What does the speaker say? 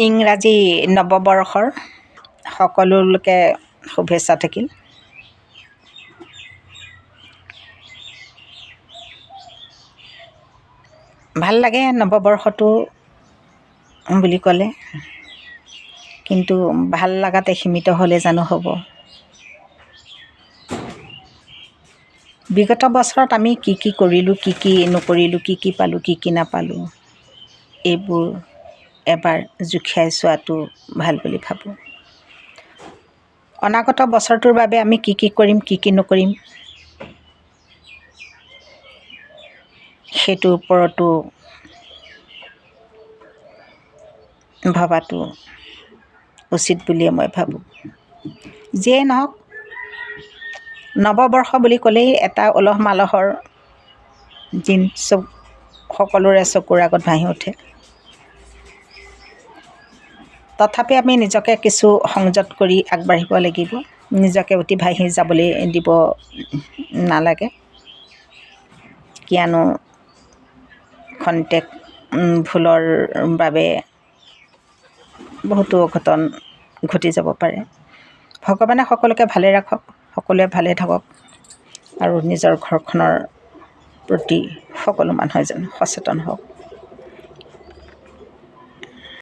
ইংৰাজী নৱবৰ্ষৰ সকলোলৈকে শুভেচ্ছা থাকিল। ভাল লাগে নৱবৰ্ষটো বুলি ক'লে, কিন্তু ভাল লগাতে সীমিত হ'লে জানো হ'ব? বিগত বছৰত আমি কি কি কৰিলোঁ, কি কি নকৰিলোঁ, কি কি পালোঁ, কি কি নাপালোঁ, এইবোৰ এবাৰ জুখিয়াই চোৱাটো ভাল বুলি ভাবোঁ। অনাগত বছৰটোৰ বাবে আমি কি কি কৰিম, কি কি নকৰিম, সেইটোৰ ওপৰতো ভবাটো উচিত বুলিয়ে মই ভাবোঁ। যিয়েই নহওক, নৱবৰ্ষ বুলি ক'লেই এটা উলহ মালহৰ দিন, সকলোৰে চকুৰ আগত ভাহি উঠে। তথাপি আমি নিজকে কিছু সংযত কৰি আগবাঢ়িব লাগিব, নিজকে অতি ভাহি যাবলৈ দিব নালাগে। কিয়নো খন্তেক ভুলৰ বাবে বহুতো অঘটন ঘটি যাব পাৰে। ভগৱানে সকলোকে ভালে ৰাখক, সকলোৱে ভালে থাকক, আৰু নিজৰ ঘৰখনৰ প্ৰতি সকলো মানুহে যেন সচেতন হওক।